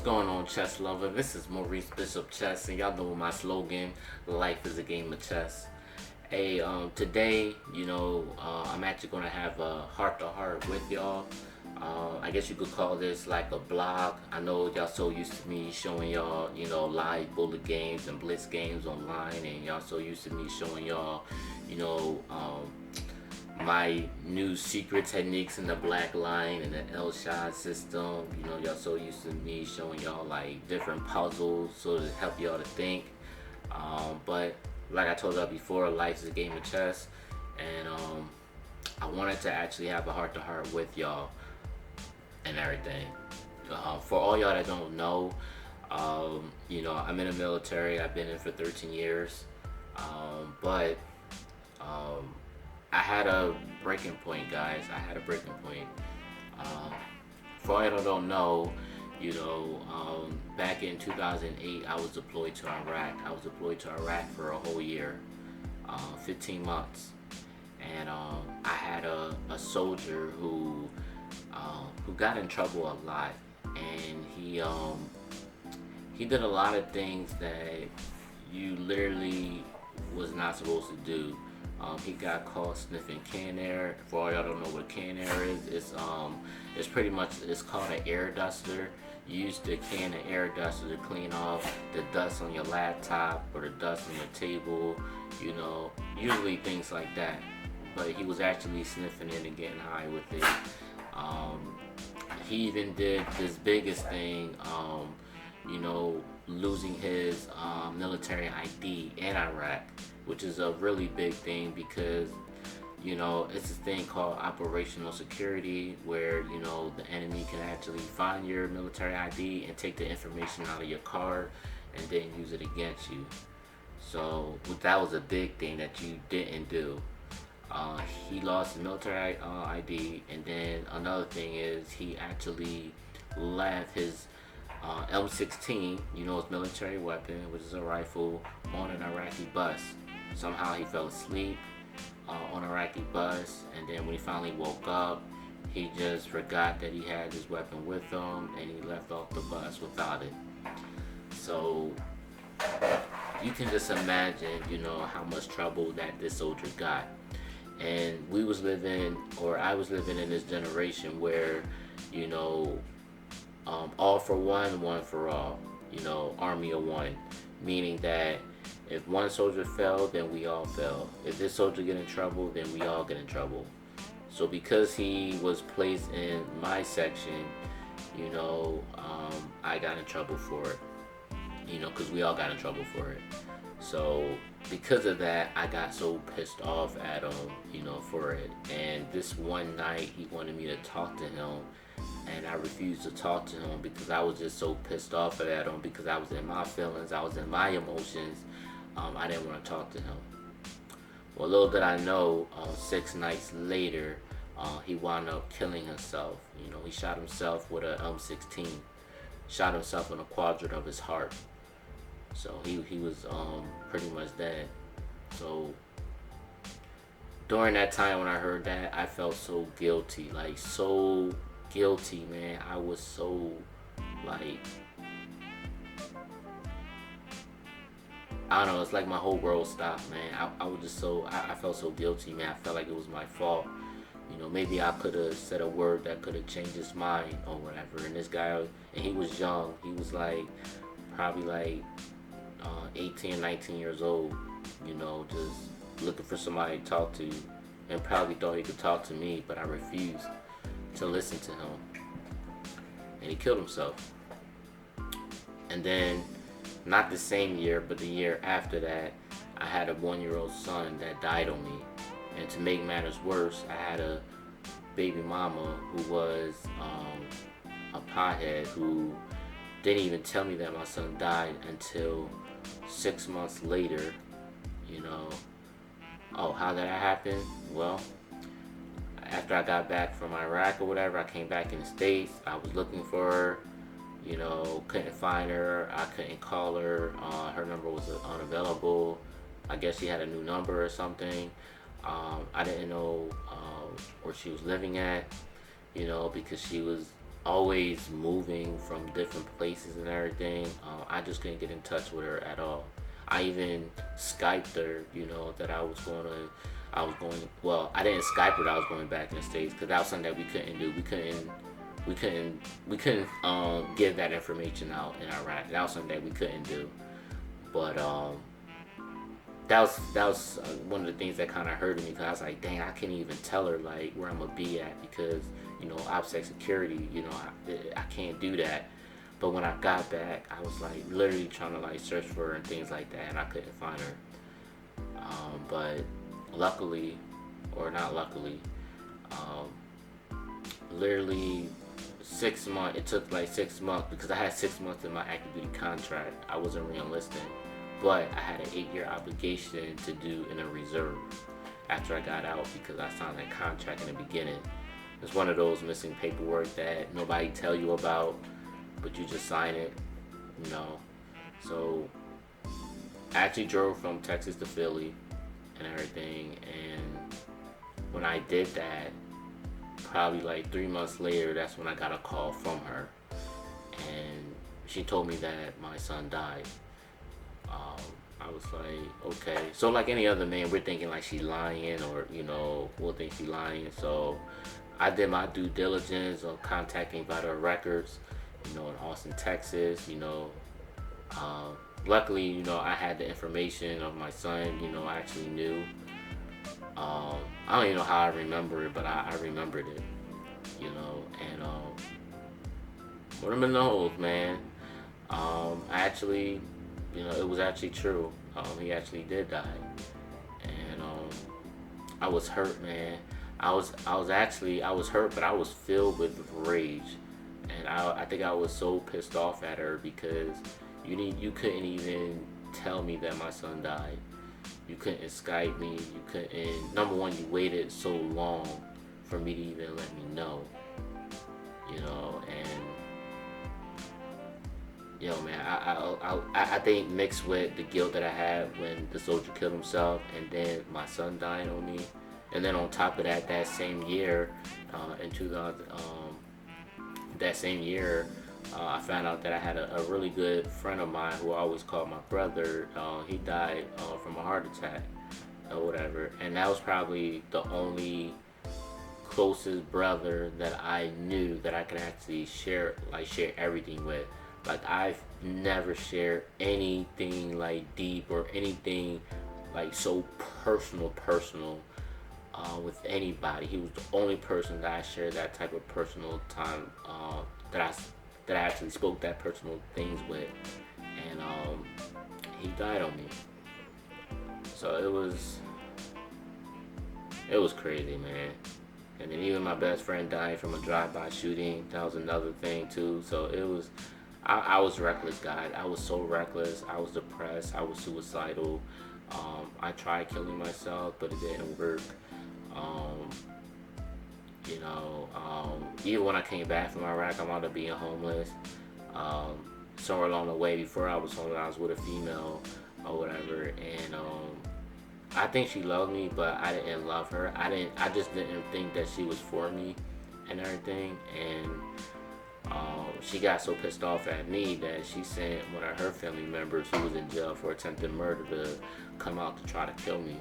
going on, chess lover? This is Maurice Bishop Chess, and y'all know my slogan: "Life is a game of chess." Hey, today, I'm actually gonna have a heart-to-heart with y'all. I guess you could call this like a blog. I know y'all so used to me showing y'all, live bullet games and blitz games online, and y'all so used to me showing y'all, you know, um, my new secret techniques in the black line and the L shot system. Y'all so used to me showing y'all like different puzzles so to help y'all to think. But like I told y'all before, life is a game of chess, and I wanted to actually have a heart to heart with y'all and everything. For all y'all that don't know, I'm in the military. I've been in for 13 years, but um, I had a breaking point, guys. I had a breaking point. Um, for all y'all that don't know, back in 2008, I was deployed to Iraq. I was deployed to Iraq for a whole year, 15 months, and I had a soldier who got in trouble a lot, and he did a lot of things that you literally was not supposed to do. He got caught sniffing can air. For all y'all don't know what can air is, it's pretty much, it's called an air duster. You use the can of air duster to clean off the dust on your laptop or the dust on your table, usually things like that. But he was actually sniffing it and getting high with it. He even did this biggest thing, losing his military ID in Iraq, which is a really big thing because, it's this thing called operational security where, the enemy can actually find your military ID and take the information out of your card and then use it against you. So that was a big thing that you didn't do. He lost his military ID, and then another thing is he actually left his M16, his military weapon, which is a rifle, on an Iraqi bus. Somehow he fell asleep on an Iraqi bus, and then when he finally woke up, he just forgot that he had his weapon with him, and he left off the bus without it. So you can just imagine, how much trouble that this soldier got. And I was living in this generation where, all for one for all, army of one, meaning that if one soldier fell, then we all fell. If this soldier get in trouble, then we all get in trouble. So because he was placed in my section, I got in trouble for it, because we all got in trouble for it. So because of that, I got so pissed off at him, for it. And this one night, he wanted me to talk to him, and I refused to talk to him because I was just so pissed off at him because I was in my feelings, I was in my emotions. I didn't want to talk to him. Well, little did I know, 6 nights later, he wound up killing himself. He shot himself with a M16, shot himself in a quadrant of his heart. So he was pretty much dead. So during that time when I heard that, I felt so guilty, like so guilty, man. I was so like, I don't know, it's like my whole world stopped, man. I was just I felt so guilty, man. I felt like it was my fault. Maybe I could have said a word that could have changed his mind or whatever. And this guy, and he was young. He was like, probably like 18, 19 years old, just looking for somebody to talk to, and probably thought he could talk to me, but I refused to listen to him. And he killed himself. And then, not the same year, but the year after that, I had a 1-year-old son that died on me. And to make matters worse, I had a baby mama who was a pothead who didn't even tell me that my son died until 6 months later. Oh, how did that happen? Well, after I got back from Iraq or whatever, I came back in the States. I was looking for her, couldn't find her. I couldn't call her. Her number was unavailable. I guess she had a new number or something. I didn't know where she was living at, because she was always moving from different places and everything. I just couldn't get in touch with her at all. I even Skyped her, that well, I didn't Skype her that I was going back in the States, because that was something that we couldn't do. We couldn't give that information out in Iraq. That was something that we couldn't do. But that was one of the things that kind of hurted me, because I was like, dang, I can't even tell her like where I'm gonna be at, because OPSEC security, I can't do that. But when I got back, I was like literally trying to like search for her and things like that, and I couldn't find her. But luckily, or not luckily, literally 6 months. It took like 6 months, because I had 6 months in my active duty contract. I wasn't re-enlisting, but I had an 8-year obligation to do in a reserve after I got out, because I signed that contract in the beginning. It's one of those missing paperwork that nobody tell you about, but you just sign it, you know. So I actually drove from Texas to Philly and everything, and when I did that, probably like 3 months later, that's when I got a call from her, and she told me that my son died. I was like, okay. So like any other man, we're thinking like she's lying, or we'll think she's lying. So I did my due diligence of contacting Vital Records, in Austin, Texas. Luckily, I had the information of my son. I actually knew. I don't even know how I remember it, but I remembered it. And one of the knows, man. I actually, it was actually true. He actually did die, and I was hurt, man. I was hurt, but I was filled with rage, and I think I was so pissed off at her, because you couldn't even tell me that my son died. You couldn't Skype me. You couldn't. Number one, you waited so long for me to even let me know. And man, I think mixed with the guilt that I had when the soldier killed himself, and then my son dying on me, and then on top of that, that same year, in 2000, that same year, I found out that I had a really good friend of mine who I always called my brother. He died from a heart attack or whatever, and that was probably the only closest brother that I knew that I could actually share everything with. Like, I've never shared anything like deep or anything like so personal with anybody. He was the only person that I shared that type of personal time, that I actually spoke that personal things with, and he died on me. So it was crazy, man. And then even my best friend died from a drive-by shooting. That was another thing too. So it was, I was reckless, guys. I was so reckless. I was depressed. I was suicidal. I tried killing myself, but it didn't work. Um, Even when I came back from Iraq, I wound up being homeless. Somewhere along the way, before I was homeless, I was with a female or whatever, and I think she loved me, but I didn't love her. I just didn't think that she was for me and everything. And she got so pissed off at me that she sent one of her family members who was in jail for attempted murder to come out to try to kill me.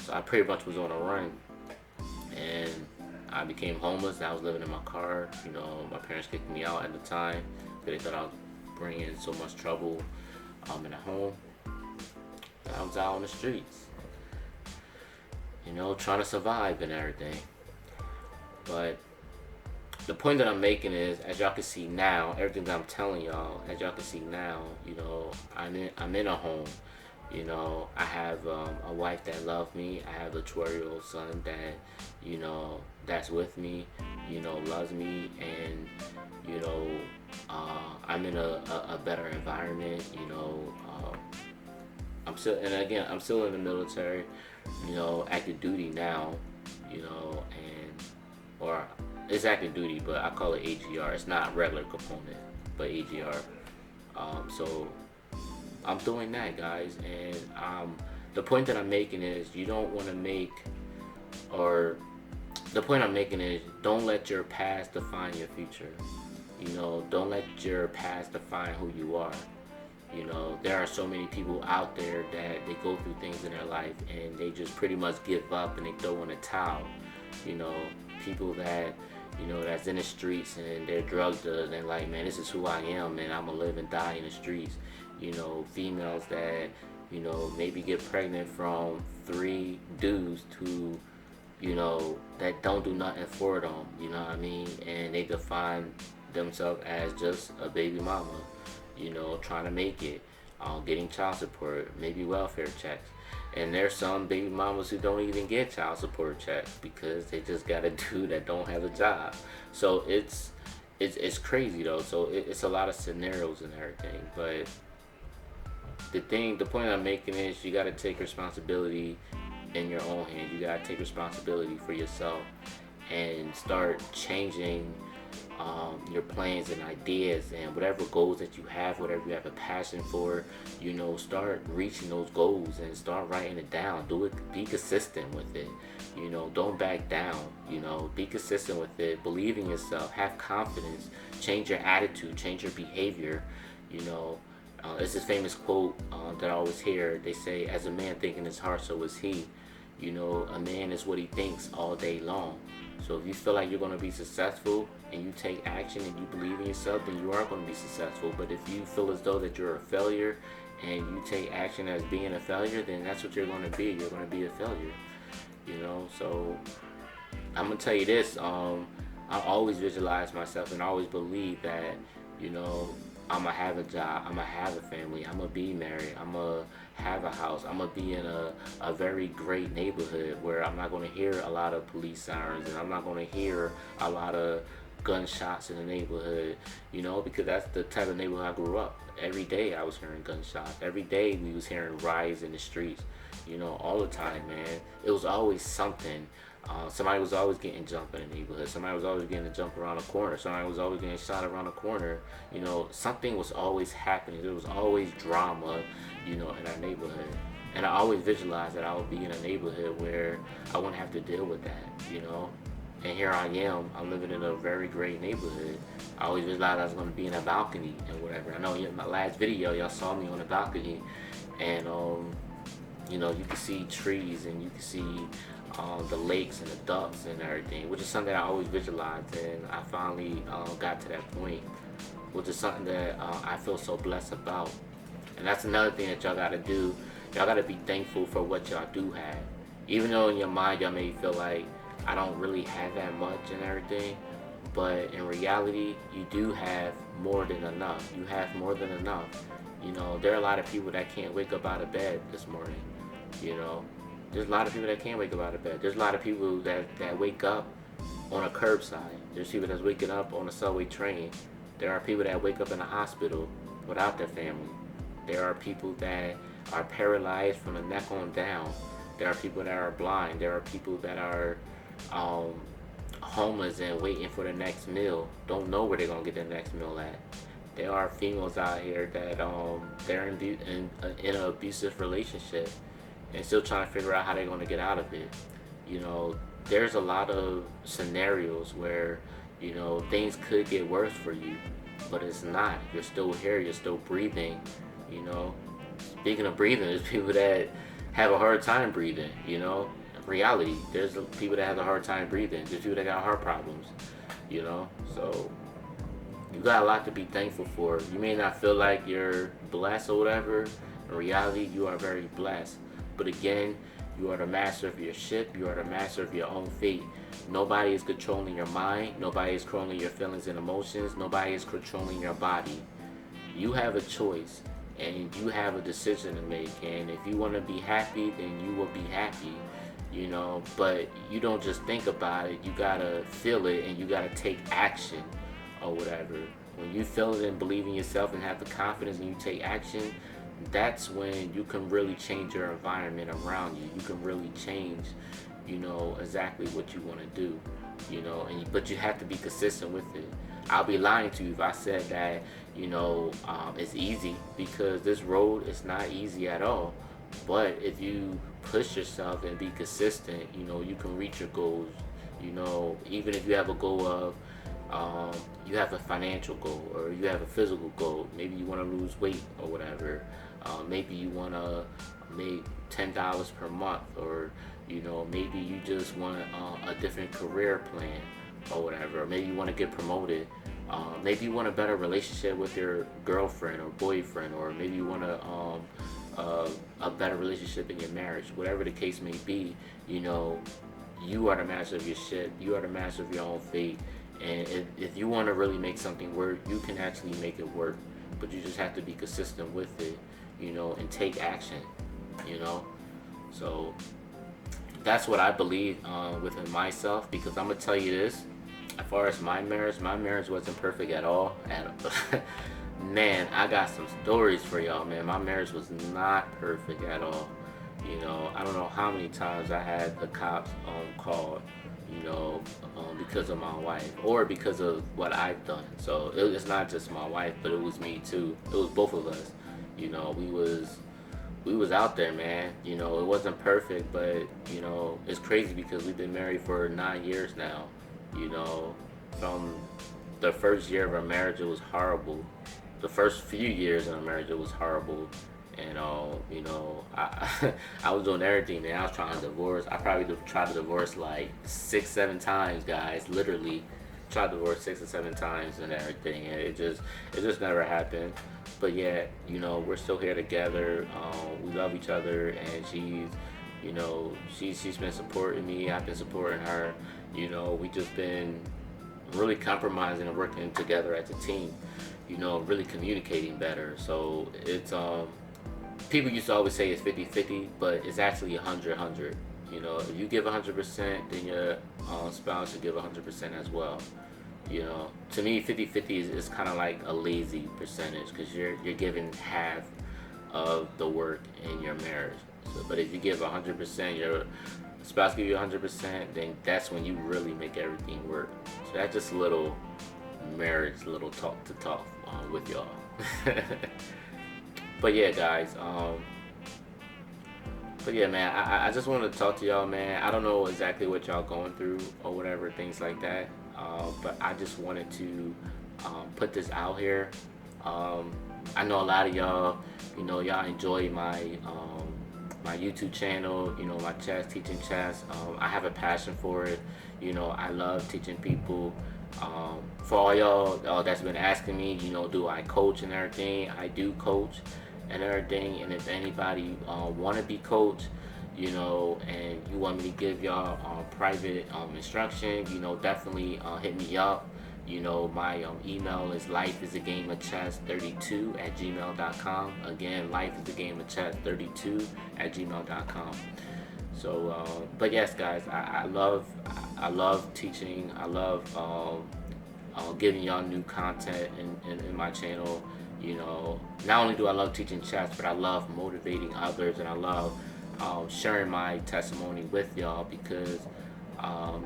So I pretty much was on a run, and I became homeless. I was living in my car. My parents kicked me out at the time because they thought I was bringing so much trouble in the home. I was out on the streets, trying to survive and everything. But the point that I'm making is, as y'all can see now, everything that I'm telling y'all, as y'all can see now, I'm in a home. I have a wife that loves me. I have a 12-year-old son that, that's with me, loves me, and I'm in a better environment. I'm still in the military, active duty now, or it's active duty, but I call it AGR. It's not regular component, but AGR. So I'm doing that, guys, and the point that I'm making is, you don't want to make, or The point I'm making is, don't let your past define your future. Don't let your past define who you are. There are so many people out there that they go through things in their life and they just pretty much give up and they throw in a towel. You know, People that, that's in the streets and they're drug dealers and like, man, this is who I am and I'm gonna live and die in the streets. Females that, maybe get pregnant from three dudes to, that don't do nothing for them, you know what I mean? And they define themselves as just a baby mama, trying to make it, getting child support, maybe welfare checks. And there's some baby mamas who don't even get child support checks because they just got a dude that don't have a job. So it's crazy though. So it's a lot of scenarios and everything. But the point I'm making is, you got to take responsibility in your own hand. You got to take responsibility for yourself and start changing your plans and ideas and whatever goals that you have, whatever you have a passion for. Start reaching those goals and start writing it down. Do it. Be consistent with it. Don't back down. Be consistent with it. Believe in yourself. Have confidence. Change your attitude. Change your behavior. It's this famous quote that I always hear. They say, "As a man thinks in his heart, so is he." A man is what he thinks all day long. So if you feel like you're going to be successful and you take action and you believe in yourself, then you are going to be successful. But if you feel as though that you're a failure and you take action as being a failure, then that's what you're going to be. You're going to be a failure. So I'm going to tell you this. I always visualize myself and I always believe that, I'm going to have a job, I'm going to have a family, I'm going to be married, I'm going to have a house, I'm going to be in a very great neighborhood where I'm not going to hear a lot of police sirens and I'm not going to hear a lot of gunshots in the neighborhood, because that's the type of neighborhood I grew up. Every day I was hearing gunshots. Every day we was hearing riots in the streets, all the time, man. It was always something. Somebody was always getting jumped in the neighborhood. Somebody was always getting a jump around the corner. Somebody was always getting shot around the corner. Something was always happening. There was always drama, in our neighborhood. And I always visualized that I would be in a neighborhood where I wouldn't have to deal with that. And here I am. I'm living in a very great neighborhood. I always visualized I was going to be in a balcony and whatever. I know in my last video, y'all saw me on a balcony. And, you can see trees and you can see the lakes and the ducks and everything, which is something I always visualized, and I finally got to that point, which is something that I feel so blessed about. And that's another thing that y'all gotta do. Y'all gotta be thankful for what y'all do have. Even though in your mind y'all may feel like, I don't really have that much and everything, but in reality, you do have more than enough. You have more than enough. There are a lot of people that can't wake up out of bed this morning. There's a lot of people that can't wake up out of bed. There's a lot of people that wake up on a curbside. There's people that's waking up on a subway train. There are people that wake up in a hospital without their family. There are people that are paralyzed from the neck on down. There are people that are blind. There are people that are homeless and waiting for the next meal. Don't know where they're going to get their next meal at. There are females out here that they're in an abusive relationship and still trying to figure out how they're going to get out of it. There's a lot of scenarios where, things could get worse for you, but it's not. You're still here, you're still breathing. Speaking of breathing, there's people that have a hard time breathing. Reality, there's people that have a hard time breathing. There's people that got heart problems. So you got a lot to be thankful for. You may not feel like you're blessed or whatever. In reality, you are very blessed. But again, you are the master of your ship. You are the master of your own fate. Nobody is controlling your mind. Nobody is controlling your feelings and emotions. Nobody is controlling your body. You have a choice and you have a decision to make. And if you want to be happy, then you will be happy. But you don't just think about it. You gotta feel it and you gotta take action or whatever. When you feel it and believe in yourself and have the confidence and you take action, that's when you can really change your environment around you. You can really change, exactly what you want to do, but you have to be consistent with it. I'll be lying to you if I said that, it's easy, because this road is not easy at all. But if you push yourself and be consistent, you can reach your goals. You know, even if you have a goal of, you have a financial goal or you have a physical goal. Maybe you want to lose weight or whatever. Maybe you want to make $10 per month, or you know, maybe you just want a different career plan or whatever. Or maybe you want to get promoted. Maybe you want a better relationship with your girlfriend or boyfriend, or maybe you want a better relationship in your marriage. Whatever the case may be, you know, you are the master of your shit. You are the master of your own fate. And if you want to really make something work, you can actually make it work. But you just have to be consistent with it, you know, and take action, you know. So that's what I believe within myself. Because I'm gonna tell you this: as far as my marriage wasn't perfect at all. Man, I got some stories for y'all, man. My marriage was not perfect at all. You know, I don't know how many times I had the cops called, you know, because of my wife or because of what I've done. So it's not just my wife, but it was me too. It was both of us. You know, we was out there, man. You know, it wasn't perfect, but you know, it's crazy because we've been married for 9 years now. You know, from the first year of our marriage, it was horrible. The first few years in our marriage, it was horrible. And you know, I was doing everything, man. I was trying to divorce. I probably tried to divorce like 6, 7 times, guys. Literally, tried to divorce 6 or 7 times and everything, and it just never happened. But yet, you know, we're still here together. We love each other, and you know, she's been supporting me. I've been supporting her. You know, we just been really compromising and working together as a team. You know, really communicating better. So it's people used to always say it's 50-50, but it's actually 100-100. You know, if you give 100%, then your spouse should give 100% as well. You know, to me, 50-50 is kind of like a lazy percentage because you're giving half of the work in your marriage. So, but if you give 100%, your spouse give you 100%, then that's when you really make everything work. So that's just a little marriage, little talk to talk with y'all. But yeah, guys. But yeah, man, I just wanted to talk to y'all, man. I don't know exactly what y'all going through or whatever, things like that. But I just wanted to put this out here. I know a lot of y'all, you know, y'all enjoy my YouTube channel, you know, my chess, teaching chess. I have a passion for it. You know, I love teaching people. For all y'all that's been asking me, you know, do I coach and everything? I do coach and everything. And if anybody want to be coached, you know, and you want me to give y'all private instruction, you know, definitely hit me up. You know, my email is lifeisagameofchess32@gmail.com. Again, lifeisagameofchess32@gmail.com. So, but yes, guys, I love teaching. I love giving y'all new content in my channel. You know, not only do I love teaching chess, but I love motivating others, and I love sharing my testimony with y'all because I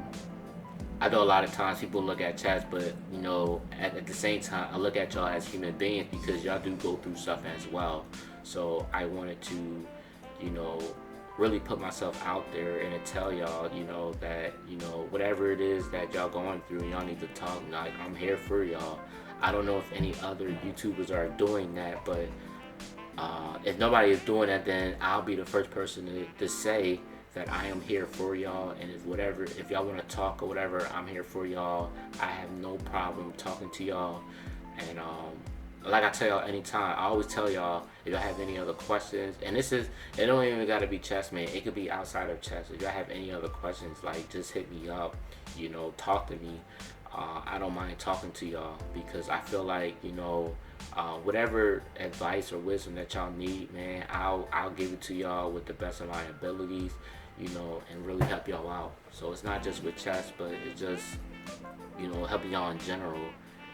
know a lot of times people look at chess, but you know, at the same time, I look at y'all as human beings because y'all do go through stuff as well. So I wanted to, you know, really put myself out there and to tell y'all, you know, that, you know, whatever it is that y'all going through, y'all need to talk. Like, I'm here for y'all. I don't know if any other YouTubers are doing that, but if nobody is doing that, then I'll be the first person to say that I am here for y'all. And if y'all want to talk or whatever, I'm here for y'all. I have no problem talking to y'all. And like I tell y'all anytime, I always tell y'all, if y'all have any other questions, and it don't even gotta be chess, man. It could be outside of chess. If y'all have any other questions, like, just hit me up, you know, talk to me. I don't mind talking to y'all because I feel like, you know, whatever advice or wisdom that y'all need, man, I'll give it to y'all with the best of my abilities, you know, and really help y'all out. So it's not just with chess, but it's just, you know, helping y'all in general.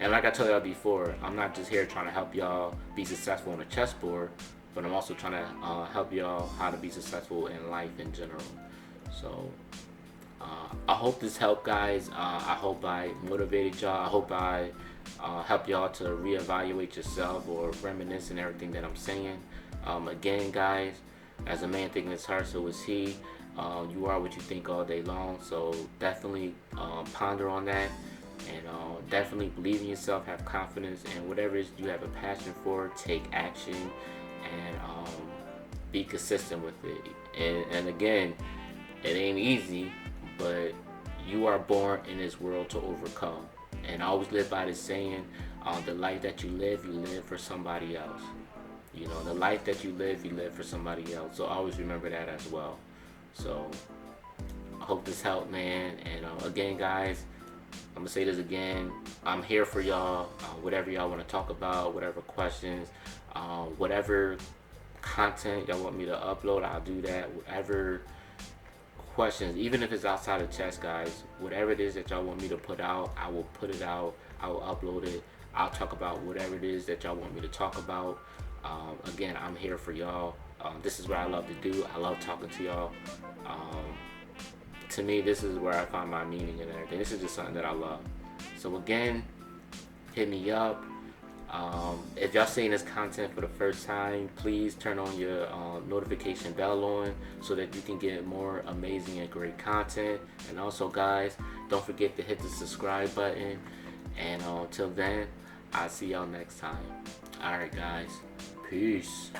And like I told y'all before, I'm not just here trying to help y'all be successful on a chessboard, but I'm also trying to help y'all how to be successful in life in general. So I hope this helped, guys. I hope I motivated y'all. I hope I help y'all to reevaluate yourself or reminisce and everything that I'm saying. Again, guys, as a man thinking his heart, so is he. You are what you think all day long. So definitely ponder on that, and definitely believe in yourself, have confidence, and whatever it is you have a passion for, take action, and be consistent with it. And again, it ain't easy, but you are born in this world to overcome. And I always live by this saying, the life that you live for somebody else. You know, the life that you live for somebody else. So always remember that as well. So I hope this helped, man. And again, guys, I'm gonna say this again. I'm here for y'all. Whatever y'all want to talk about, whatever questions, whatever content y'all want me to upload, I'll do that. Whatever questions, even if it's outside of chess, guys, whatever it is that y'all want me to put out, I will put it out. I will upload it. I'll talk about whatever it is that y'all want me to talk about. Again, I'm here for y'all. This is what I love to do. I love talking to y'all. Um, to me, this is where I find my meaning and everything. This is just something that I love. So again, hit me up. If y'all seeing this content for the first time, please turn on your notification bell on so that you can get more amazing and great content. And also, guys, don't forget to hit the subscribe button. And until then, I'll see y'all next time. Alright, guys. Peace.